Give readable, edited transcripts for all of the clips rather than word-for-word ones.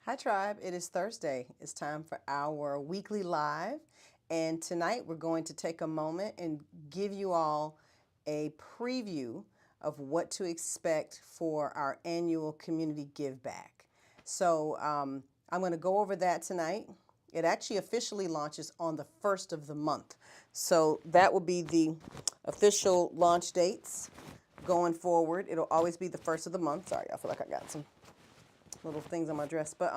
Hi, Tribe. It is Thursday. It's time for our weekly live. And tonight we're going to take a moment and give you all a preview of what to expect for our annual community give back. So I'm going to go over that tonight. It actually officially launches on the 1st of the month. So that will be the official launch dates going forward. It'll always be the 1st of the month. Sorry, I feel like I got some little things on my dress, but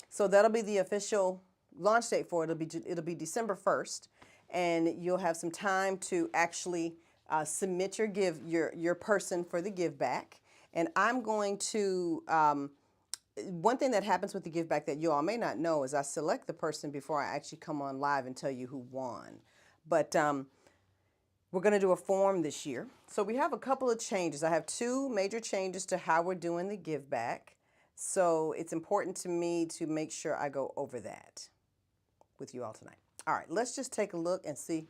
so that'll be the official launch date for it. It'll be December 1st, and you'll have some time to actually submit your person for the give back. And I'm going to one thing that happens with the give back that you all may not know is I select the person before I actually come on live and tell you who won. But we're going to do a form this year. So we have a couple of changes. I have two major changes to how we're doing the give back. So it's important to me to make sure I go over that with you all tonight. All right, let's just take a look and see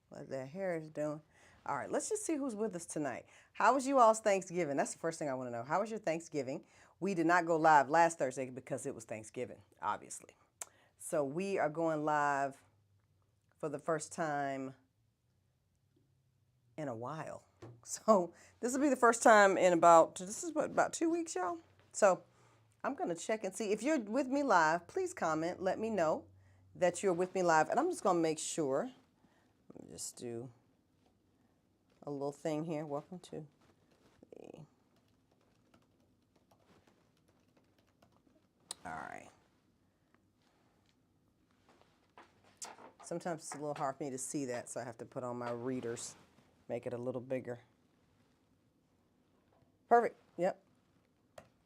what their hair is doing. All right, let's just see who's with us tonight. How was you all's Thanksgiving? That's the first thing I want to know. How was your Thanksgiving? We did not go live last Thursday because it was Thanksgiving, obviously. So we are going live for the first time in a while. So this will be the first time in about 2 weeks, y'all. So I'm going to check and see. If you're with me live, please comment. Let me know that you're with me live. And I'm just going to make sure. Let me just do a little thing here. Welcome to the... All right. Sometimes it's a little hard for me to see that, so I have to put on my readers, make it a little bigger. Perfect. Yep.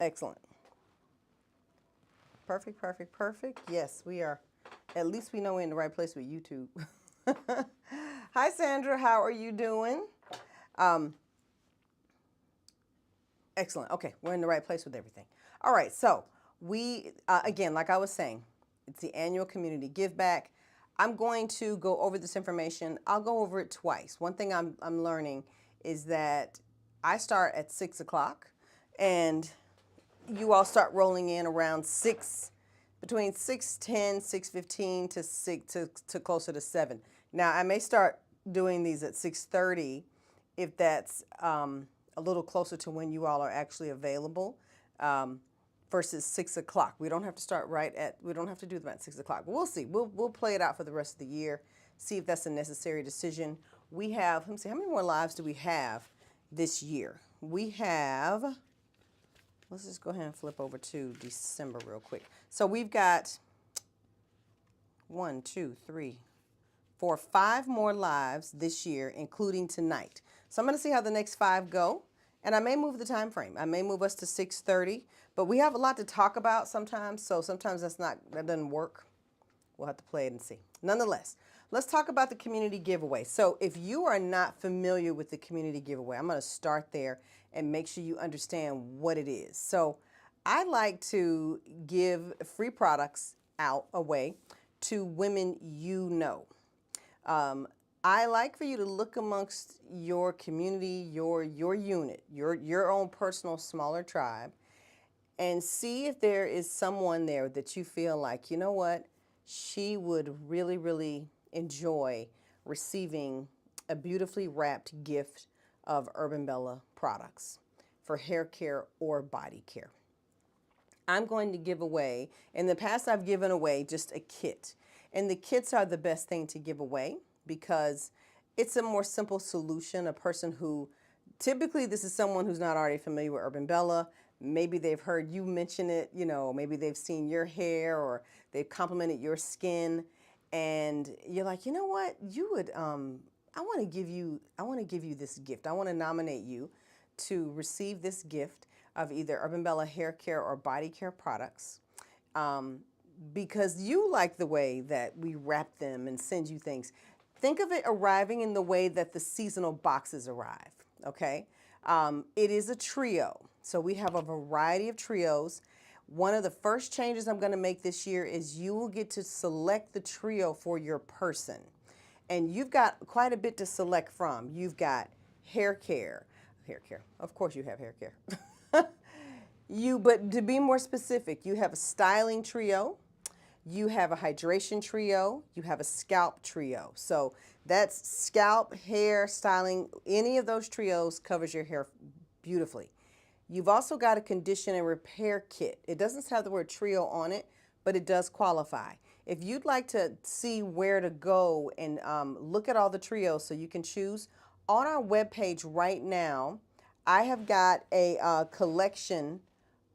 Excellent. Perfect, perfect, perfect. Yes, we are. At least we know we're in the right place with YouTube. Hi, Sandra. How are you doing? Excellent. Okay, we're in the right place with everything. All right, so we, again, like I was saying, it's the annual community give back. I'm going to go over this information. I'll go over it twice. One thing I'm learning is that I start at 6 o'clock and you all start rolling in around between 6:10, 6:15 to 6 to closer to 7. Now I may start doing these at 6:30 if that's a little closer to when you all are actually available versus 6 o'clock. We don't have to start we don't have to do them at 6 o'clock. But we'll see. We'll play it out for the rest of the year, see if that's a necessary decision. We have, let me see, how many more lives do we have this year? We have, let's just go ahead and flip over to December real quick. So we've got 1, 2, 3, 4, 5 more lives this year, including tonight. So I'm going to see how the next 5 go, and I may move the time frame. I may move us to 6:30, but we have a lot to talk about sometimes, so sometimes that doesn't work. We'll have to play it and see. Nonetheless, let's talk about the community giveaway. So if you are not familiar with the community giveaway, I'm going to start there and make sure you understand what it is. So I like to give free products away to women you know. I like for you to look amongst your community, your unit, your own personal smaller tribe, and see if there is someone there that you feel like, you know what, she would really, really enjoy receiving a beautifully wrapped gift of Urban Bella products for hair care or body care. I'm going to give away, in the past I've given away just a kit. And the kits are the best thing to give away because it's a more simple solution. A person who, typically this is someone who's not already familiar with Urban Bella. Maybe they've heard you mention it, maybe they've seen your hair or they've complimented your skin. And you're like, you know what, you would, I want to give you this gift. I want to nominate you to receive this gift of either Urban Bella hair care or body care products because you like the way that we wrap them and send you things. Think of it arriving in the way that the seasonal boxes arrive, okay? It is a trio, so we have a variety of trios. One of the first changes I'm going to make this year is you will get to select the trio for your person. And you've got quite a bit to select from. You've got hair care. Of course you have hair care. But to be more specific, you have a styling trio, you have a hydration trio, you have a scalp trio. So that's scalp, hair, styling. Any of those trios covers your hair beautifully. You've also got a condition and repair kit. It doesn't have the word trio on it, but it does qualify. If you'd like to see where to go and look at all the trios so you can choose, on our webpage right now, I have got a collection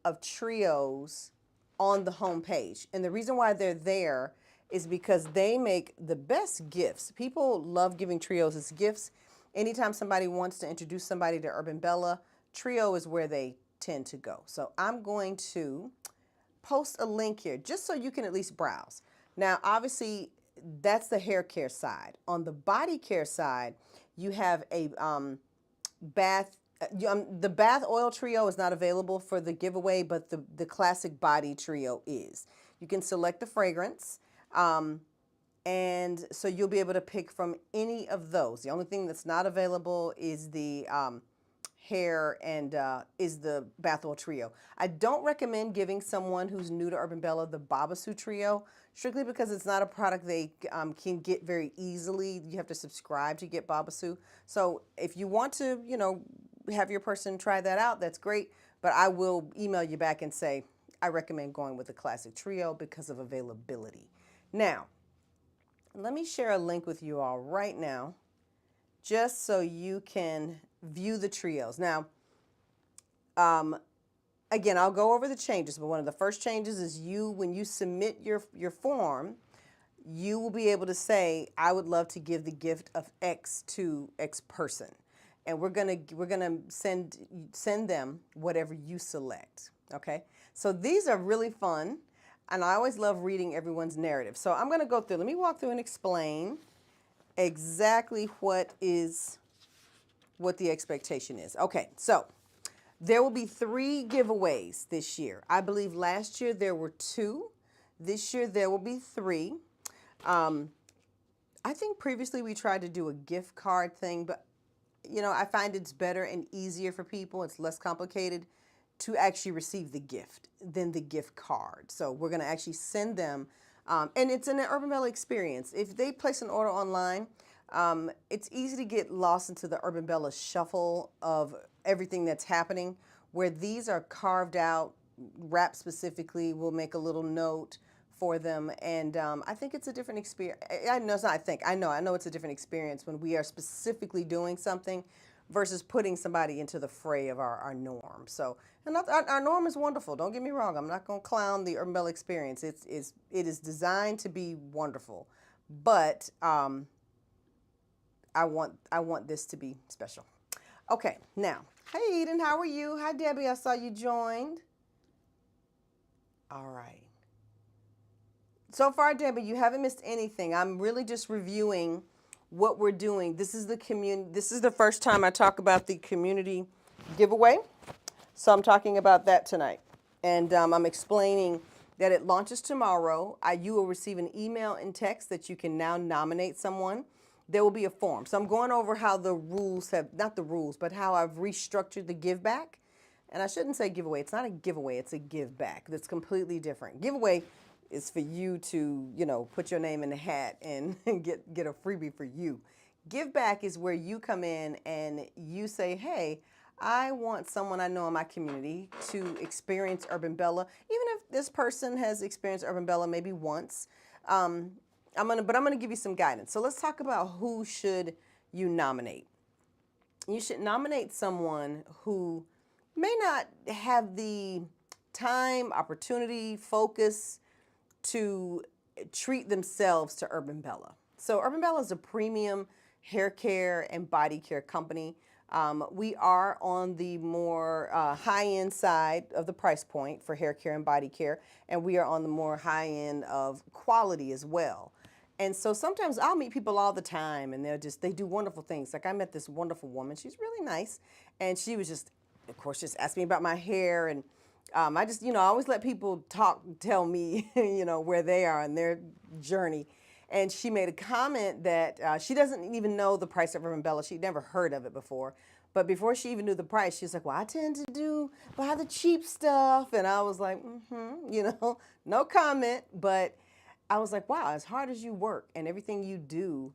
of trios on the home page. And the reason why they're there is because they make the best gifts. People love giving trios as gifts. Anytime somebody wants to introduce somebody to Urban Bella, trio is where they tend to go. So I'm going to post a link here just so you can at least browse. Now, obviously, that's the hair care side. On the body care side, you have a bath. The bath oil trio is not available for the giveaway, but the classic body trio is. You can select the fragrance, and so you'll be able to pick from any of those. The only thing that's not available is the hair and is the bath oil trio. I don't recommend giving someone who's new to Urban Bella the Babassu trio, strictly because it's not a product they can get very easily. You have to subscribe to get Babassu. So if you want to, have your person try that out, that's great. But I will email you back and say, I recommend going with the classic trio because of availability. Now, let me share a link with you all right now, just so you can view the trios. Now, again, I'll go over the changes, but one of the first changes is when you submit your form, you will be able to say, I would love to give the gift of X to X person. And we're gonna send them whatever you select. Okay? So these are really fun, and I always love reading everyone's narrative. So I'm gonna go through. Let me walk through and explain exactly what the expectation is. Okay, so there will be 3 giveaways this year. I believe last year there were 2. This year there will be 3. I think previously we tried to do a gift card thing, but I find it's better and easier for people. It's less complicated to actually receive the gift than the gift card. So we're going to actually send them, and it's an Urban Bella experience. If they place an order online, it's easy to get lost into the Urban Bella shuffle of everything that's happening, where these are carved out, wrapped specifically. We'll make a little note for them, and I think it's a different experience. I know it's not. I know it's a different experience when we are specifically doing something versus putting somebody into the fray of our norm. So, and our norm is wonderful. Don't get me wrong. I'm not going to clown the Urban Bella experience. It is designed to be wonderful, but I want this to be special. Okay, now, hey Eden, how are you? Hi Debbie, I saw you joined. All right. So far, Debbie, you haven't missed anything. I'm really just reviewing what we're doing. This is the first time I talk about the community giveaway. So I'm talking about that tonight. And I'm explaining that it launches tomorrow. You will receive an email and text that you can now nominate someone. There will be a form. So I'm going over how the rules not the rules, but how I've restructured the give back. And I shouldn't say giveaway. It's not a giveaway. It's a give back. That's completely different. Giveaway is for you to, put your name in the hat and get a freebie for you. Give back is where you come in and you say, hey, I want someone I know in my community to experience Urban Bella. Even if this person has experienced Urban Bella maybe once, I'm gonna give you some guidance. So let's talk about who should you nominate. You should nominate someone who may not have the time, opportunity, focus to treat themselves to Urban Bella. So Urban Bella is a premium hair care and body care company. We are on the more high-end side of the price point for hair care and body care, and we are on the more high-end of quality as well. And so sometimes I'll meet people all the time, and they do wonderful things. Like I met this wonderful woman. She's really nice, and she was just, of course, just asking me about my hair, and I just, I always let people tell me, where they are in their journey. And she made a comment that she doesn't even know the price of Urban Bella. She'd never heard of it before. But before she even knew the price, she was like, well, I tend to buy the cheap stuff. And I was like, no comment. But I was like, wow, as hard as you work and everything you do,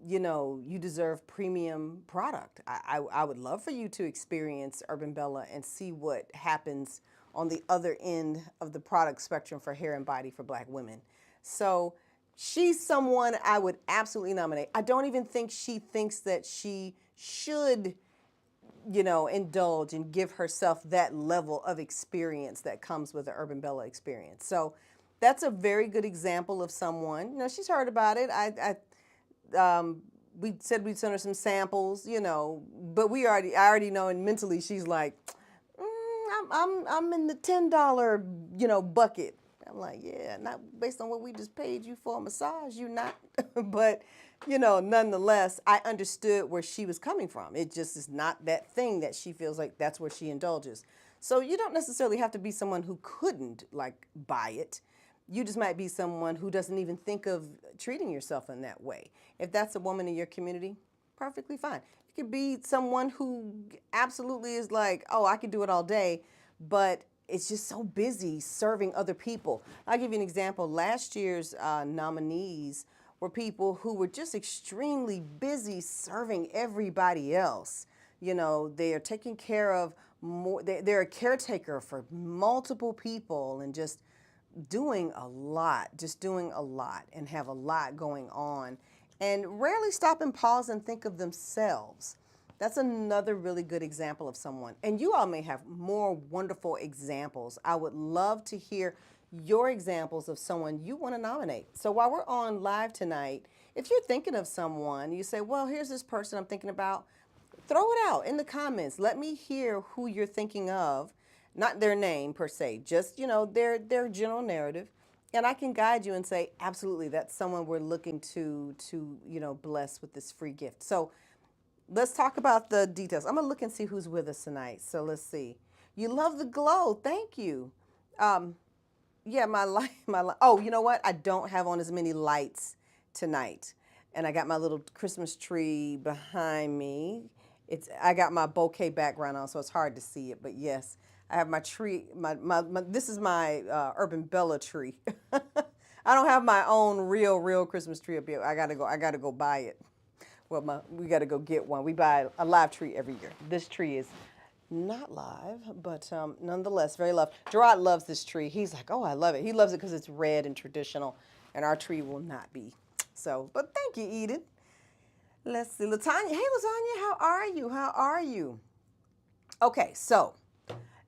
you deserve premium product. I would love for you to experience Urban Bella and see what happens on the other end of the product spectrum for hair and body for Black women. So she's someone I would absolutely nominate. I don't even think she thinks that she should, indulge and give herself that level of experience that comes with the Urban Bella experience. So that's a very good example of someone. She's heard about it. We said we'd send her some samples, but I already know, and mentally she's like, I'm in the $10, bucket. I'm like, yeah, not based on what we just paid you for a massage, you not. But, nonetheless, I understood where she was coming from. It just is not that thing that she feels like that's where she indulges. So you don't necessarily have to be someone who couldn't buy it. You just might be someone who doesn't even think of treating yourself in that way. If that's a woman in your community, perfectly fine. You could be someone who absolutely is like, oh, I could do it all day, but it's just so busy serving other people. I'll give you an example. Last year's nominees were people who were just extremely busy serving everybody else. They are taking care of more, they're a caretaker for multiple people and just doing a lot and have a lot going on and rarely stop and pause and think of themselves. That's another really good example of someone. And you all may have more wonderful examples. I would love to hear your examples of someone you want to nominate. So while we're on live tonight, if you're thinking of someone, you say, well, here's this person I'm thinking about, throw it out in the comments. Let me hear who you're thinking of. Not their name per se, just, their general narrative. And I can guide you and say, absolutely, that's someone we're looking to bless with this free gift. So let's talk about the details. I'm gonna look and see who's with us tonight. So let's see. You love the glow. Thank you. Yeah, my light. Oh, you know what? I don't have on as many lights tonight, and I got my little Christmas tree behind me. I got my bouquet background on, so it's hard to see it. But yes, I have my tree. This is my Urban Bella tree. I don't have my own real Christmas tree up here. I gotta go buy it. Well, we gotta go get one. We buy a live tree every year. This tree is not live, but nonetheless, very loved. Gerard loves this tree. He's like, oh, I love it. He loves it because it's red and traditional, and our tree will not be. So, but thank you, Eden. Let's see, Latanya. Hey, Latanya, how are you? How are you? Okay, so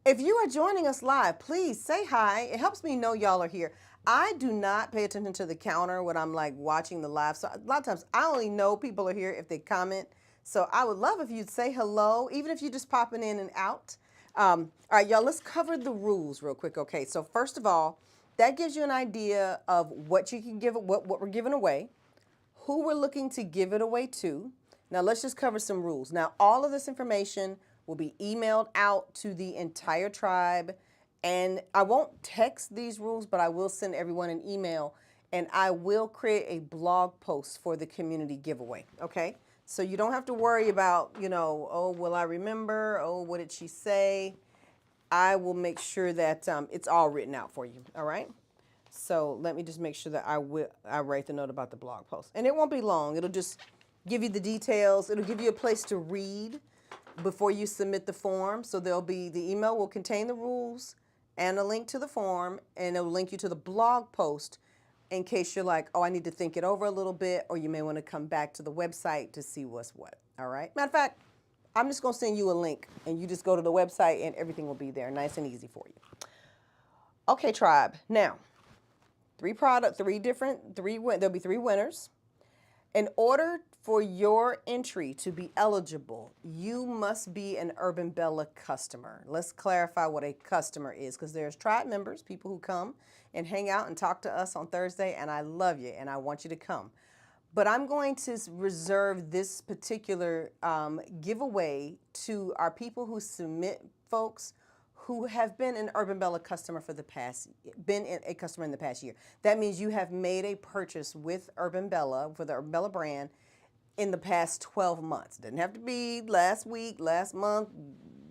if you are joining us live, please say hi. It helps me know y'all are here. I do not pay attention to the counter when I'm watching the live. So a lot of times I only know people are here if they comment. So I would love if you'd say hello, even if you're just popping in and out. All right, y'all, let's cover the rules real quick. Okay, so first of all, that gives you an idea of what you can give, what we're giving away, who we're looking to give it away to. Now let's just cover some rules. Now all of this information will be emailed out to the entire tribe, and I won't text these rules, but I will send everyone an email, and I will create a blog post for the community giveaway, okay? So you don't have to worry about, oh, will I remember? Oh, what did she say? I will make sure that it's all written out for you, all right? So let me just make sure that I write the note about the blog post. And it won't be long. It'll just give you the details. It'll give you a place to read before you submit the form. So the email will contain the rules and a link to the form, and it'll link you to the blog post in case you're like, oh, I need to think it over a little bit, or you may want to come back to the website to see what's what, all right? Matter of fact, I'm just going to send you a link, and you just go to the website, and everything will be there, nice and easy for you. Okay, tribe. Now, there'll be 3 winners. In order for your entry to be eligible, you must be an Urban Bella customer. Let's clarify what a customer is, because there's tribe members, people who come and hang out and talk to us on Thursday, and I love you, and I want you to come. But I'm going to reserve this particular giveaway to our people who submit folks who have been an Urban Bella customer in the past year. That means you have made a purchase with Urban Bella, for the Urban Bella brand, in the past 12 months. It doesn't have to be last week, last month,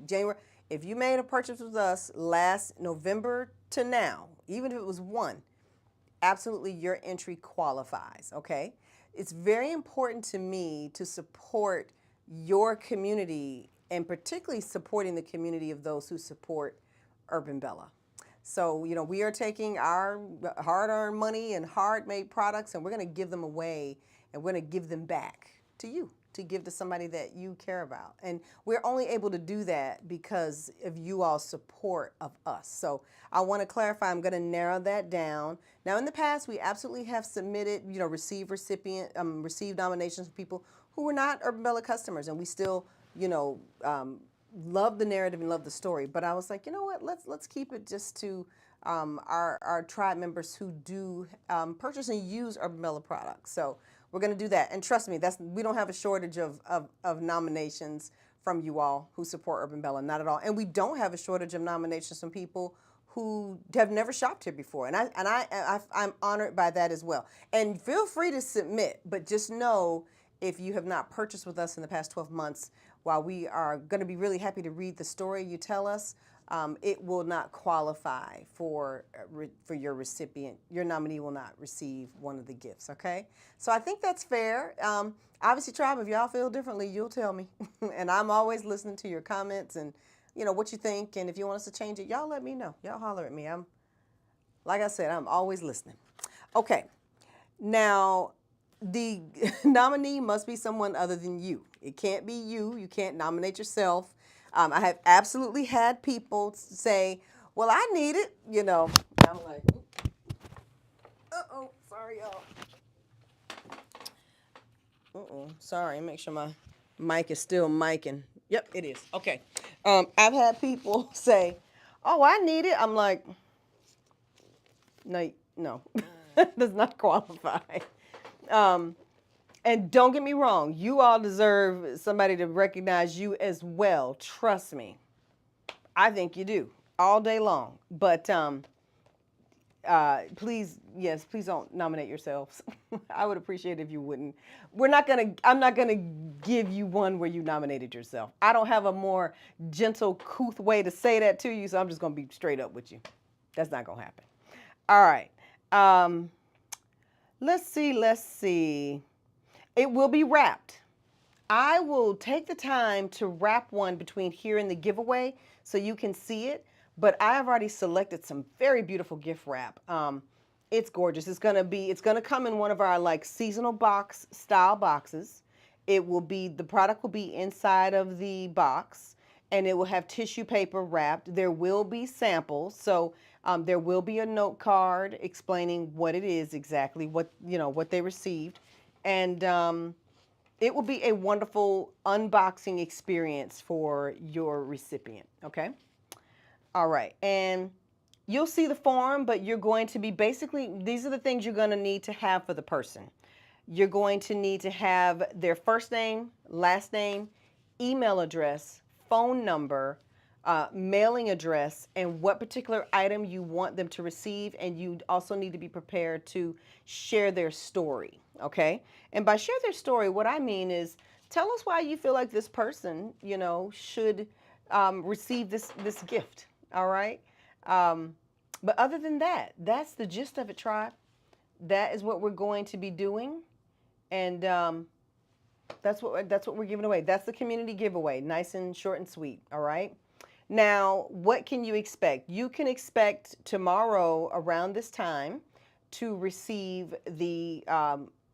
January. If you made a purchase with us last November to now, even if it was one, absolutely your entry qualifies, okay? It's very important to me to support your community and particularly supporting the community of those who support Urban Bella. So, we are taking our hard-earned money and hard-made products and we're going to give them away and we're going to give them back to you, to give to somebody that you care about. And we're only able to do that because of you all's support of us. So I want to clarify, I'm going to narrow that down. Now, in the past, we absolutely have submitted, received nominations from people who were not Urban Bella customers, and we still, love the narrative and love the story. But I was like, you know what, let's keep it just to our tribe members who do purchase and use Urban Bella products. So we're going to do that. And trust me, we don't have a shortage of nominations from you all who support Urban Bella, not at all. And we don't have a shortage of nominations from people who have never shopped here before. And I'm honored by that as well. And feel free to submit, but just know if you have not purchased with us in the past 12 months, while we are going to be really happy to read the story you tell us, it will not qualify for your recipient. Your nominee will not receive one of the gifts, okay? So I think that's fair. Obviously, tribe, if y'all feel differently, you'll tell me. And I'm always listening to your comments and, what you think. And if you want us to change it, y'all let me know. Y'all holler at me. Like I said, I'm always listening. Okay. Now, the nominee must be someone other than you. It can't be you. You can't nominate yourself. I have absolutely had people say, well, I need it, I'm like, uh-oh, sorry, y'all. Sorry, make sure my mic is still micing. Yep, it is. Okay. I've had people say, oh, I need it. I'm like, no, does not qualify. And don't get me wrong, you all deserve somebody to recognize you as well. Trust me. I think you do all day long. But please don't nominate yourselves. I would appreciate it if you wouldn't. I'm not gonna give you one where you nominated yourself. I don't have a more gentle, couth way to say that to you, so I'm just gonna be straight up with you. That's not gonna happen. All right. Let's see. It will be wrapped. I will take the time to wrap one between here and the giveaway so you can see it, but I have already selected some very beautiful gift wrap. It's gorgeous. It's gonna come in one of our seasonal box style boxes. The product will be inside of the box and it will have tissue paper wrapped. There will be samples. So there will be a note card explaining what it is exactly, what they received. And it will be a wonderful unboxing experience for your recipient, okay? All right, and you'll see the form, but you're going to be these are the things you're gonna need to have for the person. You're going to need to have their first name, last name, email address, phone number, mailing address, and what particular item you want them to receive, and you also need to be prepared to share their story, okay? And by share their story, what I mean is tell us why you feel like this person, should receive this gift, all right? But other than that, that's the gist of it, tribe. That is what we're going to be doing, and that's what we're giving away. That's the community giveaway, nice and short and sweet, all right? Now, what can you expect? You can expect tomorrow around this time to receive the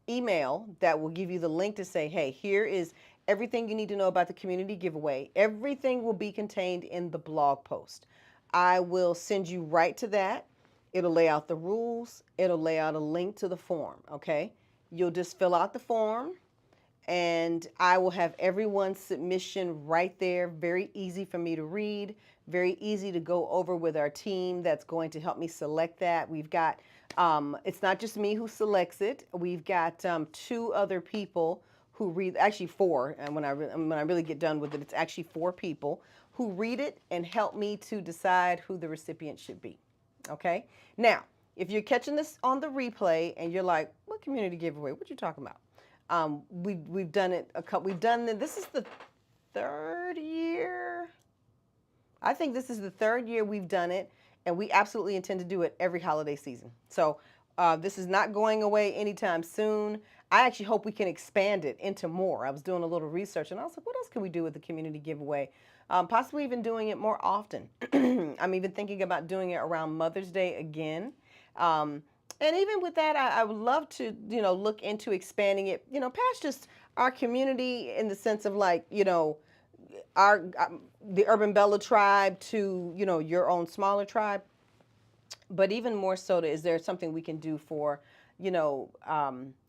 email that will give you the link to say, hey, here is everything you need to know about the community giveaway. Everything will be contained in the blog post. I will send you right to that. It'll lay out the rules. It'll lay out a link to the form, okay? You'll just fill out the form, and I will have everyone's submission right there. Very easy for me to read, very easy to go over with our team that's going to help me select that. We've got, it's not just me who selects it. We've got 2 other people who read, actually 4, and when I really get done with it, it's actually 4 people who read it and help me to decide who the recipient should be, okay? Now, if you're catching this on the replay and you're like, what community giveaway? What you talking about? We've done it a couple. This is the third year. I think this is the third year we've done it, and we absolutely intend to do it every holiday season. So this is not going away anytime soon. I actually hope we can expand it into more. I was doing a little research, and I was like, what else can we do with the community giveaway? Possibly even doing it more often. I'm even thinking about doing it around Mother's Day again. And even with that, I would love to, look into expanding it, past just our community in the sense of like, our the Urban Bella tribe to, your own smaller tribe. But even more so, is there something we can do for,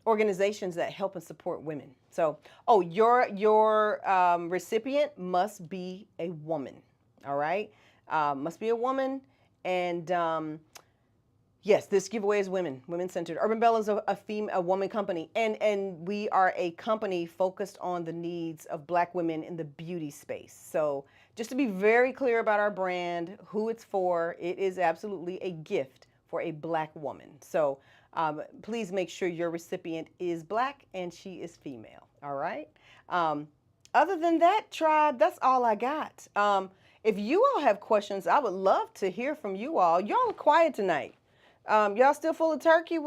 organizations that help and support women? So, oh, your recipient must be a woman. All right, must be a woman, and yes, this giveaway is women centered. Urban Bella is a woman company, and we are a company focused on the needs of Black women in the beauty space. So just to be very clear about our brand, who it's for, it is absolutely a gift for a Black woman. So please make sure your recipient is Black and she is female. All right. Other than that, tribe, that's all I got. If you all have questions, I would love to hear from you all. Y'all are quiet tonight. Y'all still full of turkey?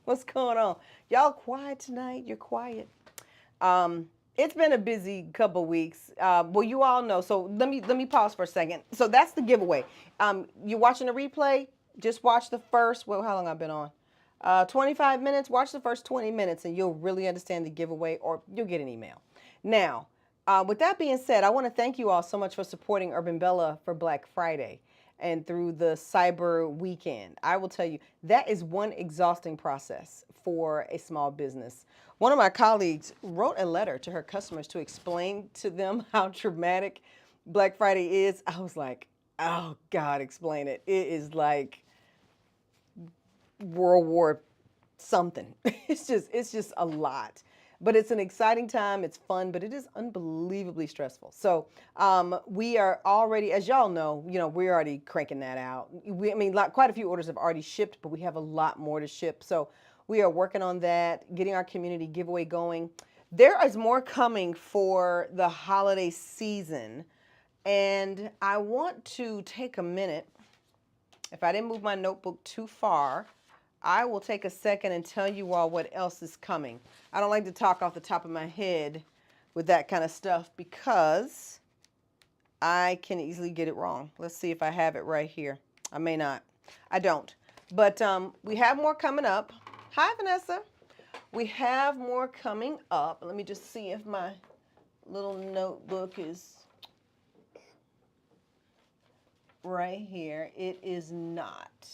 What's going on? Y'all quiet tonight? You're quiet. It's been a busy couple weeks. Well, you all know. So let me pause for a second. So that's the giveaway. You're watching the replay. Just watch the first. Well, how long I've been on? 25 minutes. Watch the first 20 minutes, and you'll really understand the giveaway, or you'll get an email. Now, with that being said, I want to thank you all so much for supporting Urban Bella for Black Friday and through the cyber weekend. I will tell you, that is one exhausting process for a small business. One of my colleagues wrote a letter to her customers to explain to them how traumatic Black Friday is. I was like, oh God, explain it. It is like World War something. It's just a lot. But it's an exciting time. It's fun, but it is unbelievably stressful. So we are already, as y'all know, we're already cranking that out. Quite a few orders have already shipped, but we have a lot more to ship. So we are working on that, getting our community giveaway going. There is more coming for the holiday season. And I want to take a minute. If I didn't move my notebook too far, I will take a second and tell you all what else is coming. I don't like to talk off the top of my head with that kind of stuff because I can easily get it wrong. Let's see if I have it right here. I may not. I don't. But we have more coming up. Hi, Vanessa. We have more coming up. Let me just see if my little notebook is right here. It is not.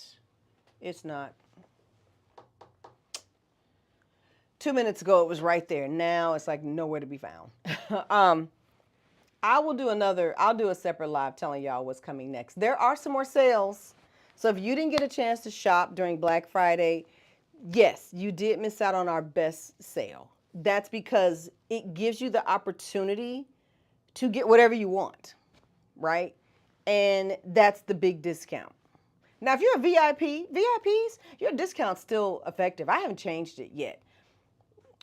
It's not. 2 minutes ago, it was right there. Now it's like nowhere to be found. I'll do a separate live telling y'all what's coming next. There are some more sales. So if you didn't get a chance to shop during Black Friday, yes, you did miss out on our best sale. That's because it gives you the opportunity to get whatever you want, right? And that's the big discount. Now, if you're a VIPs, your discount's still effective. I haven't changed it yet.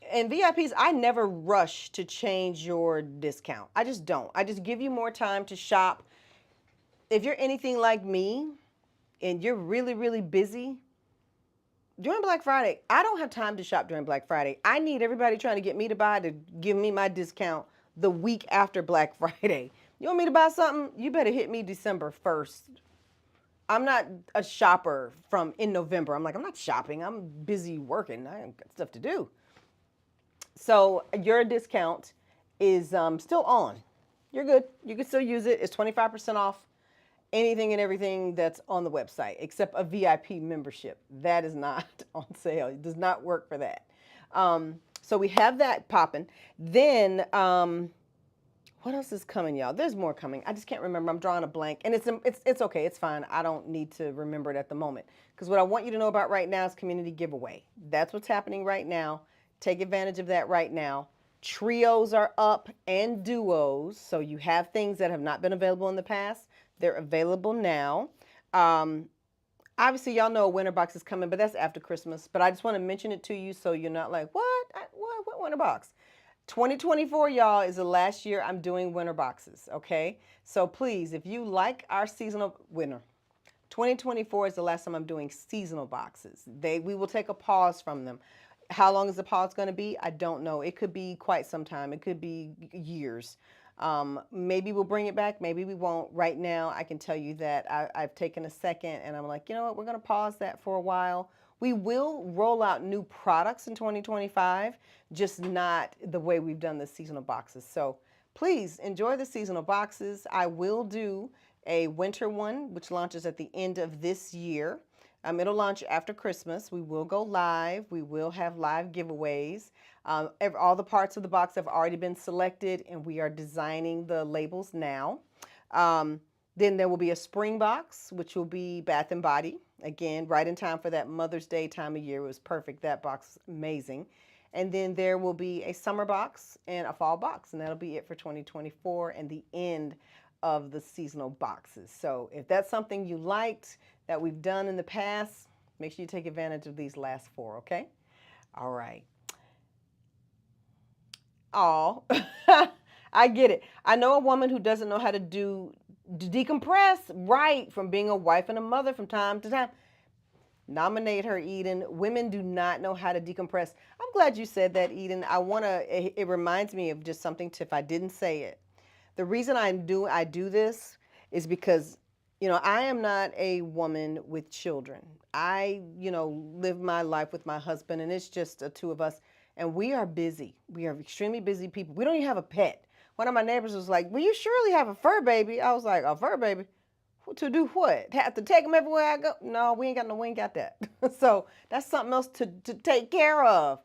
And VIPs, I never rush to change your discount. I just don't. I just give you more time to shop. If you're anything like me and you're really, really busy, during Black Friday, I don't have time to shop during Black Friday. I need everybody trying to get me to buy to give me my discount the week after Black Friday. You want me to buy something? You better hit me December 1st. I'm not a shopper in November. I'm not shopping. I'm busy working. I got stuff to do. So your discount is still on. You're good. You can still use it. It's 25% off anything and everything that's on the website except a VIP membership. That is not on sale. It does not work for that. So we have that popping. Then what else is coming, y'all? There's more coming. I just can't remember. I'm drawing a blank. And it's okay. It's fine. I don't need to remember it at the moment. Because what I want you to know about right now is community giveaway. That's what's happening right now. Take advantage of that right now. Trios are up and duos. So you have things that have not been available in the past. They're available now. Obviously, y'all know a winter box is coming, but that's after Christmas. But I just want to mention it to you so you're not like, what? What winter box? 2024, y'all, is the last year I'm doing winter boxes, okay? So please, if you like our seasonal winter, 2024 is the last time I'm doing seasonal boxes. We will take a pause from them. How long is the pause going to be? I don't know. It could be quite some time. It could be years. Maybe we'll bring it back. Maybe we won't. Right now, I can tell you that I've taken a second and I'm like, you know what? We're going to pause that for a while. We will roll out new products in 2025, just not the way we've done the seasonal boxes. So please enjoy the seasonal boxes. I will do a winter one, which launches at the end of this year. It'll launch after Christmas. We will go live. We will have live giveaways. All the parts of the box have already been selected, and we are designing the labels now. Then there will be a spring box, which will be Bath and Body. Again, right in time for that Mother's Day time of year. It was perfect. That box was amazing. And then there will be a summer box and a fall box, and that'll be it for 2024 and the end of the seasonal boxes. So if that's something you liked that we've done in the past, make sure you take advantage of these last 4, okay? All right. Oh, I get it. I know a woman who doesn't know how to decompress right from being a wife and a mother from time to time. Nominate her, Eden. Women do not know how to decompress. I'm glad you said that, Eden. It reminds me of just something if I didn't say it. The reason I do this is because, I am not a woman with children. I, live my life with my husband, and it's just the two of us, and we are busy. We are extremely busy people. We don't even have a pet. One of my neighbors was like, well, you surely have a fur baby. I was like, a fur baby? To do what? Have to take them everywhere I go? No, we ain't got that. So that's something else to take care of.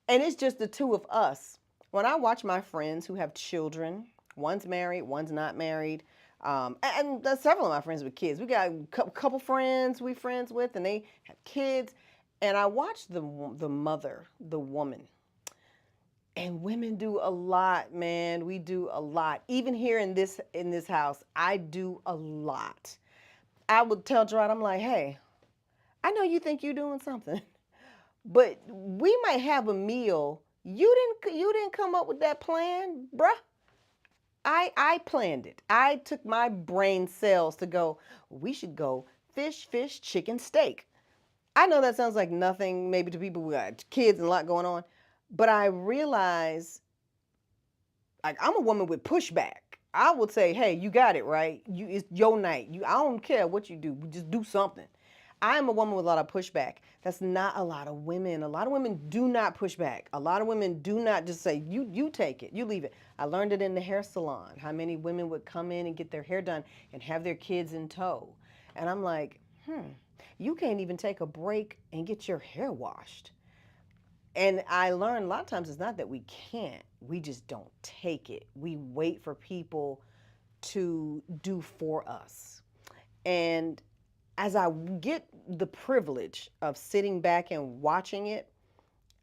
And it's just the two of us. When I watch my friends who have children, one's married, one's not married, and there's several of my friends with kids. We got a couple friends we friends with, and they have kids. And I watch the mother, the woman. And women do a lot, man. We do a lot. Even here in this house, I do a lot. I would tell Gerard, I'm like, hey, I know you think you're doing something, but we might have a meal. You didn't come up with that plan, bruh. I planned it. I took my brain cells to go, we should go fish, chicken, steak. I know that sounds like nothing maybe to people who got kids and a lot going on, but I realize, like, I'm a woman with pushback. I would say, hey, you got it, right? It's your night. I don't care what you do. Just do something. I am a woman with a lot of pushback. That's not a lot of women. A lot of women do not push back. A lot of women do not just say, you take it, you leave it. I learned it in the hair salon, how many women would come in and get their hair done and have their kids in tow. And I'm like, you can't even take a break and get your hair washed. And I learned a lot of times it's not that we can't, we just don't take it. We wait for people to do for us. And as I get the privilege of sitting back and watching it,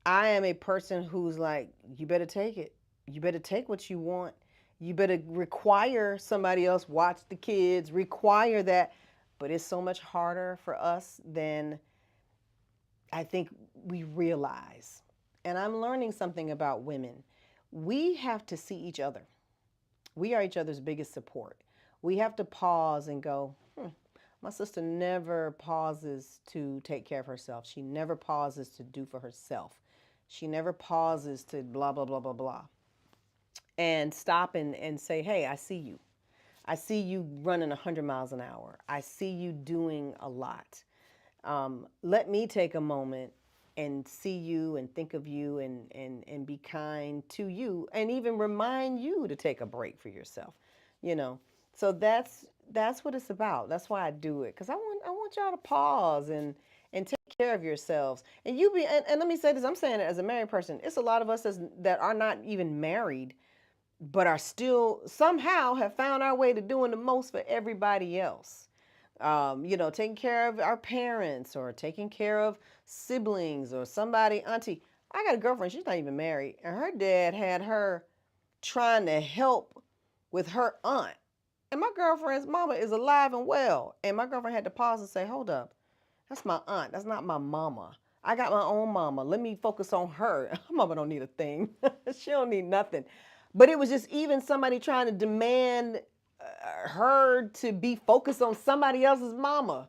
I am a person who's like, you better take it. You better take what you want. You better require somebody else watch the kids, require that. But it's so much harder for us than I think we realize. And I'm learning something about women. We have to see each other. We are each other's biggest support. We have to pause and go, my sister never pauses to take care of herself. She never pauses to do for herself. She never pauses to blah, blah, blah, blah, blah. And stop and say, hey, I see you. I see you running 100 miles an hour. I see you doing a lot. Let me take a moment and see you and think of you and be kind to you and even remind you to take a break for yourself, So that's what it's about. That's why I do it, because I want y'all to pause and take care of yourselves. And and let me say this, I'm saying it as a married person. It's a lot of us that are not even married, but are still somehow have found our way to doing the most for everybody else. Taking care of our parents or taking care of siblings or somebody, auntie. I got a girlfriend, she's not even married, and her dad had her trying to help with her aunt. And my girlfriend's mama is alive and well. And my girlfriend had to pause and say, hold up, that's my aunt, that's not my mama. I got my own mama. Let me focus on her. Her mama don't need a thing. She don't need nothing. But it was just even somebody trying to demand her to be focused on somebody else's mama.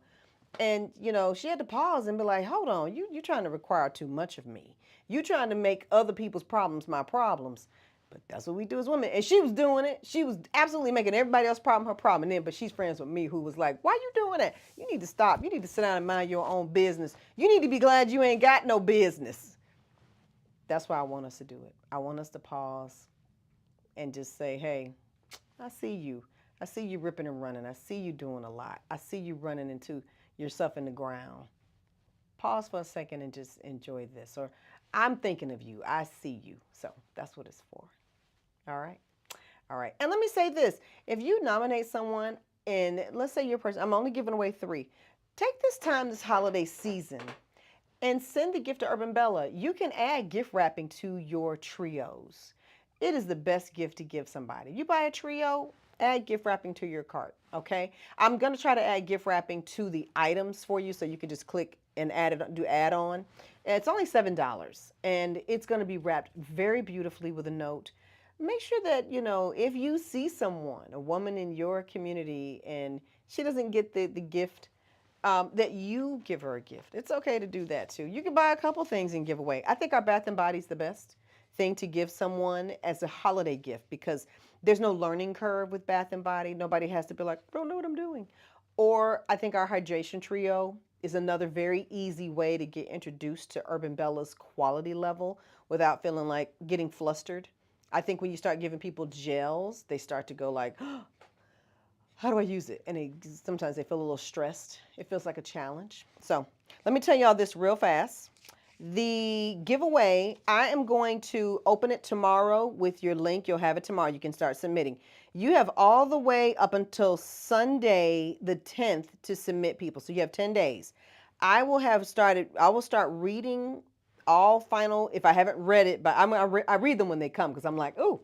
And she had to pause and be like, hold on, you trying to require too much of me. You trying to make other people's problems my problems. But that's what we do as women. And she was doing it. She was absolutely making everybody else's problem her problem. And then, but she's friends with me, who was like, why you doing that? You need to stop. You need to sit down and mind your own business. You need to be glad you ain't got no business. That's why I want us to do it. I want us to pause and just say, hey, I see you. I see you ripping and running. I see you doing a lot. I see you running into yourself in the ground. Pause for a second and just enjoy this. Or I'm thinking of you. I see you. So that's what it's for. All right. All right. And let me say this. If you nominate someone, and let's say your person, I'm only giving away 3. Take this time this holiday season and send the gift to Urban Bella. You can add gift wrapping to your trios. It is the best gift to give somebody. You buy a trio, add gift wrapping to your cart, okay? I'm going to try to add gift wrapping to the items for you so you can just click and add it, do add on. And it's only $7, and it's going to be wrapped very beautifully with a note. Make sure that, if you see someone, a woman in your community, and she doesn't get the gift, that you give her a gift. It's okay to do that too. You can buy a couple things and give away. I think our Bath and Body's the best thing to give someone as a holiday gift, because there's no learning curve with Bath and Body. Nobody has to be like, I don't know what I'm doing. Or I think our hydration trio is another very easy way to get introduced to Urban Bella's quality level without feeling like getting flustered. I think when you start giving people gels, they start to go like, oh, how do I use it? And sometimes they feel a little stressed. It feels like a challenge. So let me tell y'all this real fast. The giveaway, I am going to open it tomorrow with your link. You'll have it tomorrow. You can start submitting. You have all the way up until Sunday, the 10th, to submit, people. So you have 10 days. I will start reading all final, if I haven't read it, but I read them when they come, because I'm like, ooh.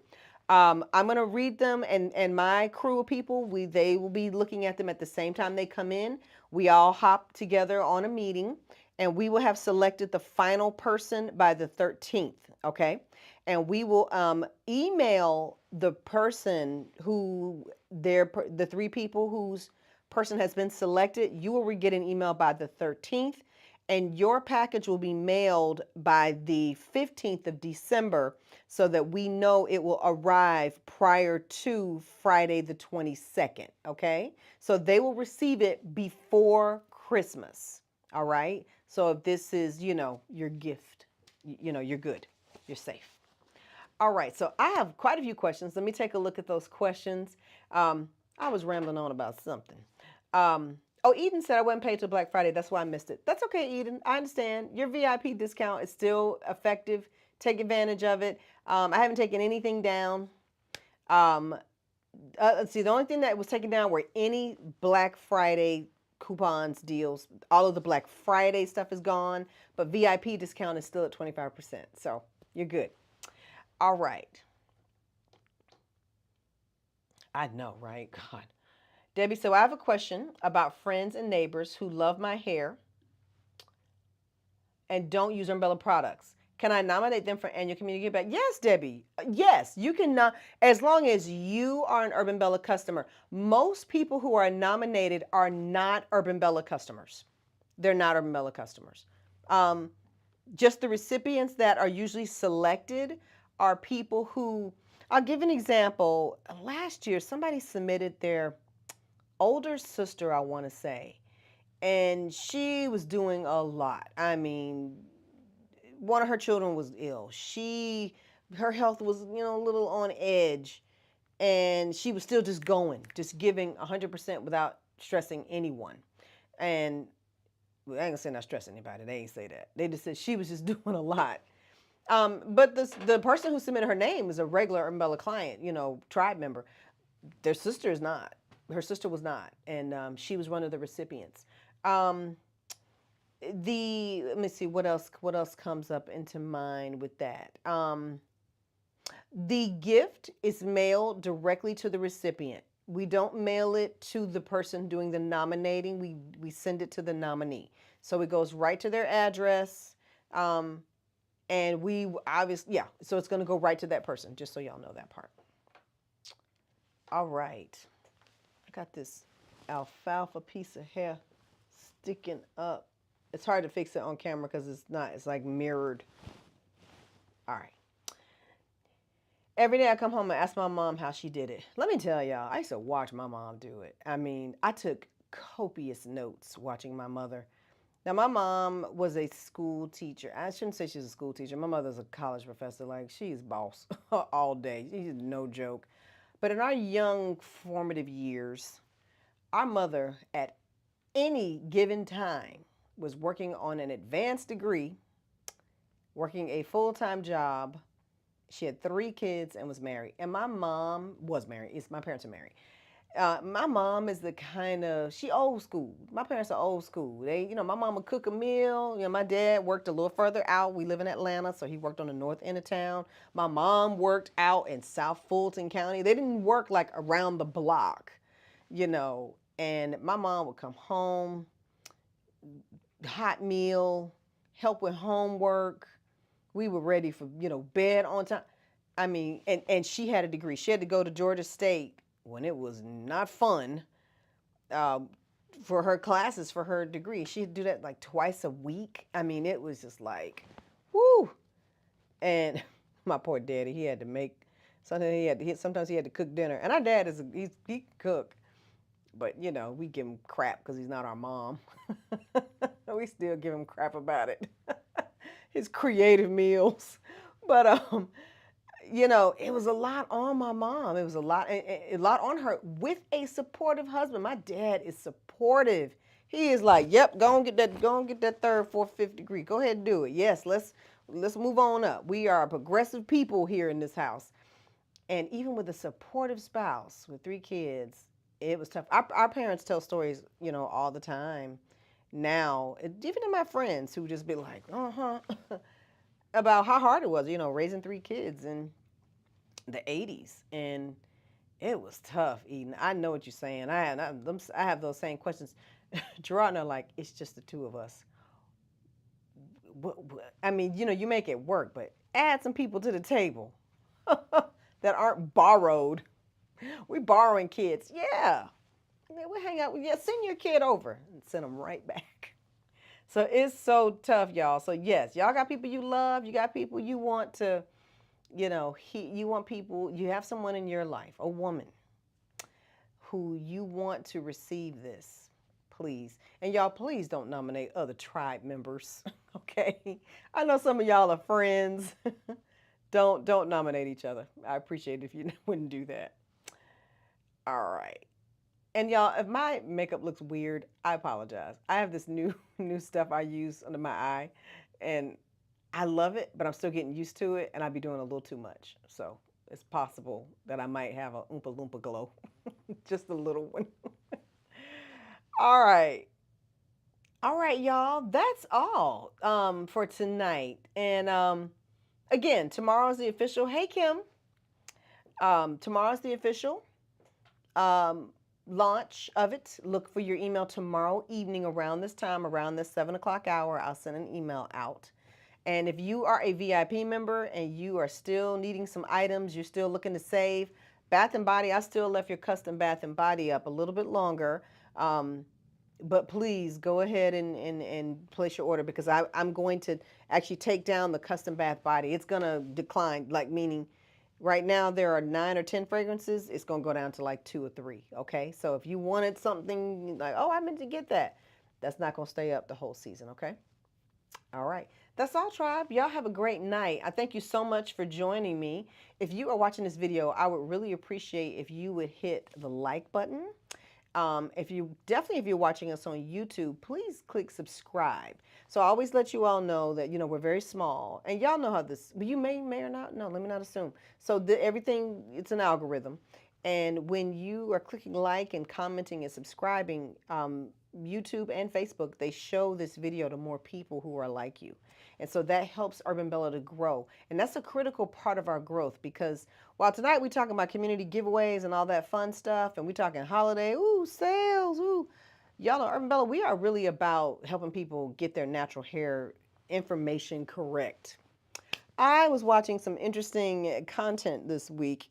I'm going to read them, and my crew of people, they will be looking at them at the same time they come in. We all hop together on a meeting, and we will have selected the final person by the 13th, okay? And we will email the person the 3 people whose person has been selected. You will get an email by the 13th, and your package will be mailed by the 15th of December, so that we know it will arrive prior to Friday the 22nd, okay? So they will receive it before Christmas, all right? So if this is, your gift, you're good. You're safe. All right, so I have quite a few questions. Let me take a look at those questions. I was rambling on about something. Eden said I wasn't paid till Black Friday. That's why I missed it. That's okay, Eden. I understand. Your VIP discount is still effective. Take advantage of it. I haven't taken anything down. Let's see, the only thing that was taken down were any Black Friday coupons, deals. All of the Black Friday stuff is gone, but VIP discount is still at 25%. So you're good. All right. I know, right? God. Debbie, so I have a question about friends and neighbors who love my hair and don't use Umbrella products. Can I nominate them for annual community give back? Yes, Debbie. Yes, you can, as long as you are an Urban Bella customer. Most people who are nominated are not Urban Bella customers. They're not Urban Bella customers. Just the recipients that are usually selected are people who, I'll give an example. Last year, somebody submitted their older sister, I want to say, and she was doing a lot. I mean, one of her children was ill. Her health was, a little on edge, and she was still just going, just giving 100% without stressing anyone. And I ain't gonna say not stress anybody. They ain't say that. They just said she was just doing a lot. But the person who submitted her name is a regular Umbrella client, tribe member. Their sister is not. Her sister was not, and she was one of the recipients. Let me see what else comes up into mind with that. The gift is mailed directly to the recipient. We don't mail it to the person doing the nominating. We send it to the nominee. So it goes right to their address. Um, and we obviously, yeah, so it's going to go right to that person, just so y'all know that part. All right. I got this alfalfa piece of hair sticking up. It's hard to fix it on camera because it's not, it's like mirrored. All right. Every day I come home and ask my mom how she did it. Let me tell y'all, I used to watch my mom do it. I mean, I took copious notes watching my mother. Now, my mom was a school teacher. I shouldn't say she's a school teacher. My mother's a college professor. Like, she's boss all day. She's no joke. But in our young formative years, our mother at any given time was working on an advanced degree, working a full-time job. She had 3 kids and was married. And my mom was married. My parents are married. My mom is the kind of, she old school. My parents are old school. My mom would cook a meal. My dad worked a little further out. We live in Atlanta, so he worked on the north end of town. My mom worked out in South Fulton County. They didn't work like around the block, and my mom would come home, hot meal, help with homework. We were ready for, bed on time. I mean, and she had a degree. She had to go to Georgia State when it was not fun, uh, for her classes for her degree. She'd do that like twice a week. I mean, it was just like, whoo. And my poor daddy, he had to make something. Sometimes he had to cook dinner. And our dad he can cook, but we give him crap because he's not our mom. We still give him crap about it. His creative meals, but it was a lot on my mom. It was a lot on her with a supportive husband. My dad is supportive. He is like, yep, go and get that third, fourth, fifth degree. Go ahead and do it. Yes, let's move on up. We are progressive people here in this house. And even with a supportive spouse with 3 kids, it was tough. Our parents tell stories, all the time. Now, even to my friends who just be like, about how hard it was, raising 3 kids in the 80s. And it was tough, Eden. I know what you're saying. I have those same questions. Gerard and I are like, it's just the 2 of us. I mean, you make it work, but add some people to the table that aren't borrowed. We borrowing kids. Yeah. We hang out. Yeah, send your kid over and send them right back. So it's so tough, y'all. So yes, y'all got people you love. You got people you want to, you want people, you have someone in your life, a woman, who you want to receive this, please. And y'all, please don't nominate other tribe members, okay? I know some of y'all are friends. Don't nominate each other. I appreciate it if you wouldn't do that. All right. And y'all, if my makeup looks weird, I apologize. I have this new stuff I use under my eye, and I love it, but I'm still getting used to it, and I'd be doing a little too much. So it's possible that I might have a Oompa Loompa glow, just a little one. All right. All right, y'all. That's all for tonight. And again, tomorrow's the official. Hey, Kim. Tomorrow's the official launch of it. Look for your email tomorrow evening around this time, around this 7 o'clock hour. I'll send an email out. And if you are a VIP member and you are still needing some items, you're still looking to save, Bath and Body, I still left your custom Bath and Body up a little bit longer. But please go ahead and place your order, because I'm going to actually take down the custom bath body. It's going to decline, like, meaning right now there are 9 or 10 fragrances. It's going to go down to like 2 or 3. Okay. So if you wanted something like, oh, I meant to get that, that's not going to stay up the whole season. Okay. All right. That's all, tribe. Y'all have a great night. I thank you so much for joining me. If you are watching this video, I would really appreciate if you would hit the like button. If you're watching us on YouTube, please click subscribe. So I always let you all know that, we're very small, and y'all know how this, but you may or not know, let me not assume. So everything, it's an algorithm. And when you are clicking like and commenting and subscribing, YouTube and Facebook, they show this video to more people who are like you. And so that helps Urban Bella to grow. And that's a critical part of our growth, because while tonight we're talking about community giveaways and all that fun stuff, and we're talking holiday, ooh, sales, ooh. Y'all know Urban Bella, we are really about helping people get their natural hair information correct. I was watching some interesting content this week,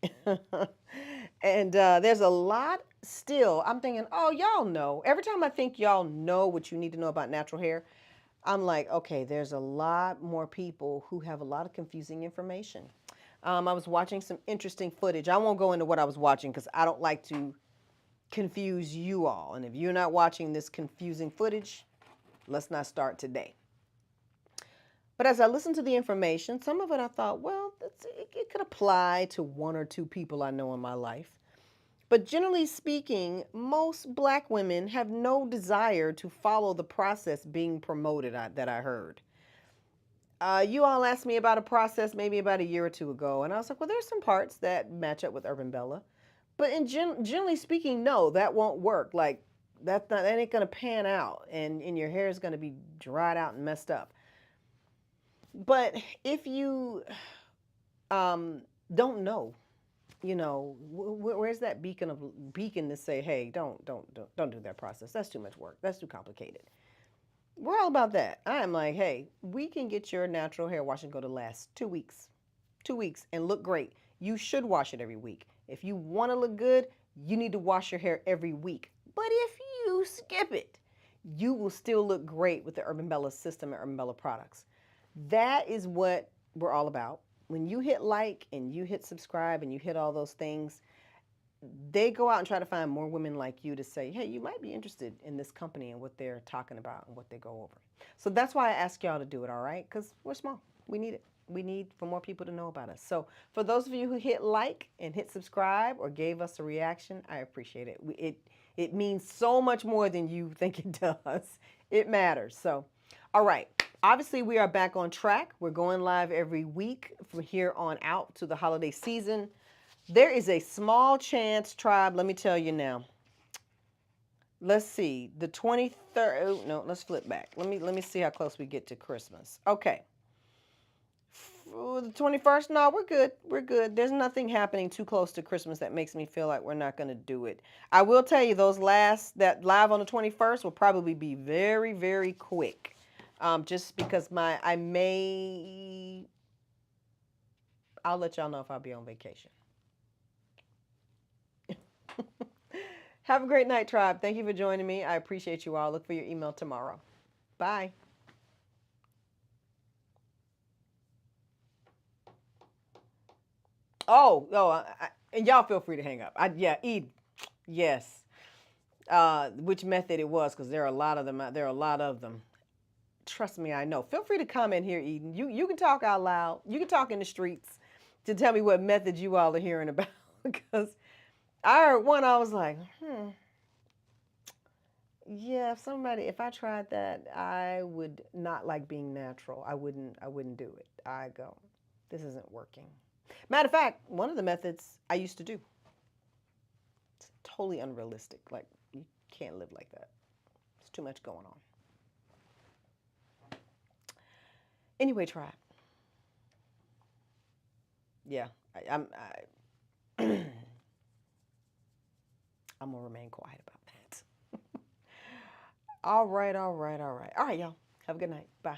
and there's a lot still. I'm thinking, oh, y'all know. Every time I think y'all know what you need to know about natural hair, I'm like, okay, there's a lot more people who have a lot of confusing information. I was watching some interesting footage. I won't go into what I was watching because I don't like to confuse you all. And if you're not watching this confusing footage, let's not start today. But as I listened to the information, some of it I thought, well, it could apply to one or two people I know in my life. But generally speaking, most black women have no desire to follow the process being promoted that I heard. You all asked me about a process maybe about a year or two ago, and I was like, well, there's some parts that match up with Urban Bella. But generally speaking, no, that won't work. Like, that ain't going to pan out, and your hair is going to be dried out and messed up. But if you don't know, where's that beacon to say, hey, don't do that process. That's too much work. That's too complicated. We're all about that. I'm like, hey, we can get your natural hair wash and go to last 2 weeks. 2 weeks and look great. You should wash it every week. If you want to look good, you need to wash your hair every week. But if you skip it, you will still look great with the Urban Bella system and Urban Bella products. That is what we're all about. When you hit like and you hit subscribe and you hit all those things, they go out and try to find more women like you to say, hey, you might be interested in this company and what they're talking about and what they go over. So that's why I ask y'all to do it, all right? Because we're small. We need it. We need for more people to know about us. So for those of you who hit like and hit subscribe or gave us a reaction, I appreciate it. It means so much more than you think it does. It matters. So, all right. Obviously, we are back on track. We're going live every week from here on out to the holiday season. There is a small chance, tribe, let me tell you now. Let's see, the 23rd, oh, no, let's flip back. Let me see how close we get to Christmas. Okay. The 21st, no, we're good. We're good. There's nothing happening too close to Christmas that makes me feel like we're not going to do it. I will tell you, that live on the 21st will probably be very, very quick. Just because I'll let y'all know if I'll be on vacation. Have a great night, tribe. Thank you for joining me. I appreciate you all. Look for your email tomorrow. Bye. And y'all feel free to hang up. Eden, yes. Which method it was, because there are a lot of them. There are a lot of them. Trust me, I know. Feel free to comment here, Eden. You can talk out loud. You can talk in the streets to tell me what method you all are hearing about. Because I heard one, I was like, yeah, if I tried that, I would not like being natural. I wouldn't do it. I go, this isn't working. Matter of fact, one of the methods I used to do. It's totally unrealistic. Like, you can't live like that. There's too much going on. Anyway, try. Yeah, I'm gonna remain quiet about that. All right, y'all. Have a good night. Bye.